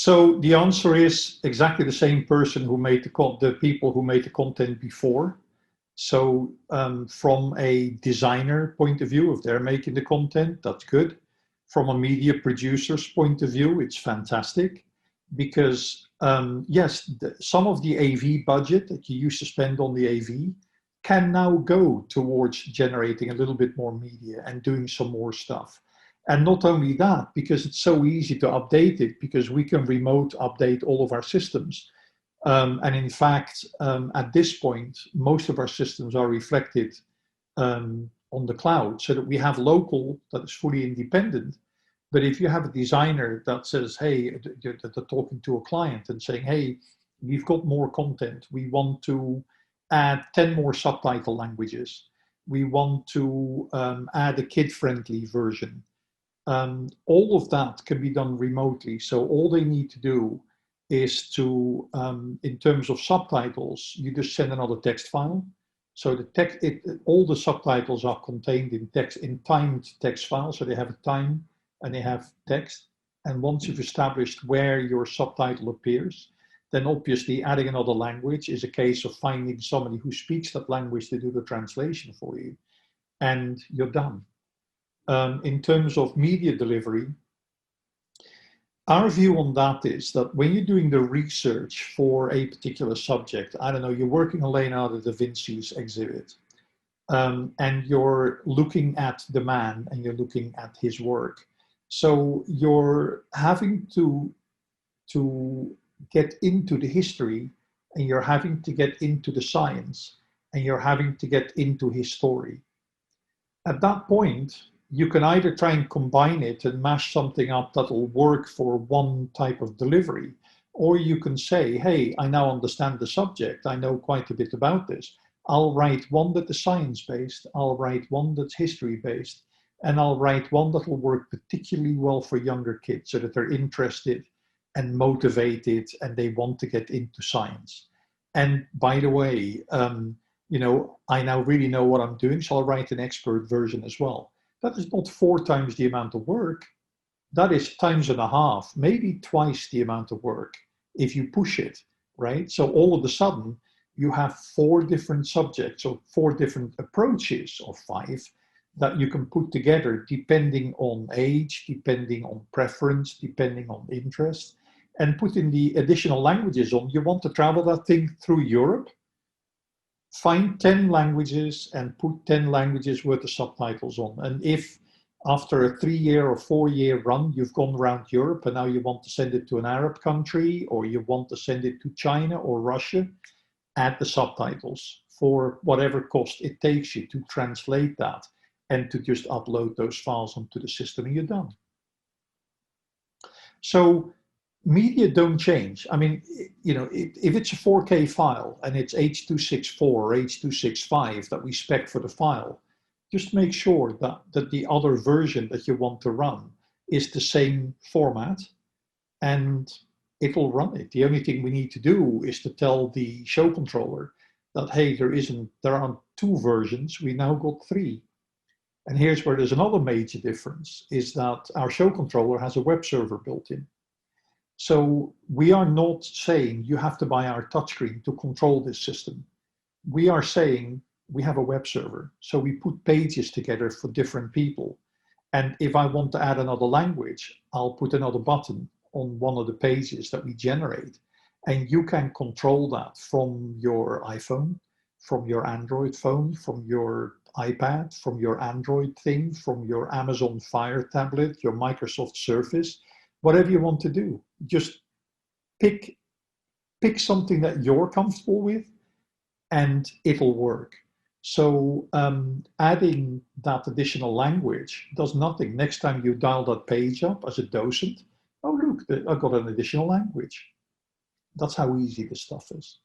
So the answer is exactly the same person who made the people who made the content before. So from a designer point of view, if they're making the content, that's good. From a media producer's point of view, it's fantastic because yes, some of the AV budget that you used to spend on the AV can now go towards generating a little bit more media and doing some more stuff. And not only that, because it's so easy to update it, because we can remote update all of our systems. And in fact, at this point, most of our systems are reflected on the cloud so that we have local that is fully independent. But if you have a designer that says, hey, they're talking to a client and saying, hey, we've got more content. We want to add 10 more subtitle languages. We want to add a kid-friendly version. All of that can be done remotely. So all they need to do is to, in terms of subtitles, you just send another text file. So the text, all the subtitles are contained in timed text files. So they have a time and they have text. And once you've established where your subtitle appears, then obviously adding another language is a case of finding somebody who speaks that language to do the translation for you. And you're done. In terms of media delivery, our view on that is that when you're doing the research for a particular subject, I don't know, you're working on Leonardo da Vinci's exhibit, and you're looking at the man and you're looking at his work. So you're having to get into the history, and you're having to get into the science, and you're having to get into his story. At that point, you can either try and combine it and mash something up that'll work for one type of delivery, or you can say, hey, I now understand the subject. I know quite a bit about this. I'll write one that is science-based. I'll write one that's history-based. And I'll write one that will work particularly well for younger kids so that they're interested and motivated and they want to get into science. And by the way, you know, I now really know what I'm doing, so I'll write an expert version as well. That is not 4 times the amount of work. That is times and a half, maybe twice the amount of work if you push it, right? So all of a sudden, you have 4 different subjects or 4 different approaches, or 5, that you can put together depending on age, depending on preference, depending on interest, and put in the additional languages on. You want to travel that thing through Europe? Find 10 languages and put 10 languages worth of subtitles on. And if after a 3-year or 4-year run, you've gone around Europe and now you want to send it to an Arab country, or you want to send it to China or Russia, add the subtitles for whatever cost it takes you to translate that and to just upload those files onto the system, and you're done. So media don't change. I mean, you know, if it's a 4K file and it's H.264 or H.265 that we spec for the file, just make sure that the other version that you want to run is the same format, and it will run it. The only thing we need to do is to tell the show controller that, hey, there aren't 2 versions, we now got 3. And here's where there's another major difference, is that our show controller has a web server built in. So we are not saying you have to buy our touchscreen to control this system. We are saying we have a web server. So we put pages together for different people. And if I want to add another language, I'll put another button on one of the pages that we generate. And you can control that from your iPhone, from your Android phone, from your iPad, from your Android thing, from your Amazon Fire tablet, your Microsoft Surface, whatever you want to do. Just pick something that you're comfortable with and it'll work. So adding that additional language does nothing. Next time you dial that page up as a docent, oh look, I've got an additional language. That's how easy this stuff is.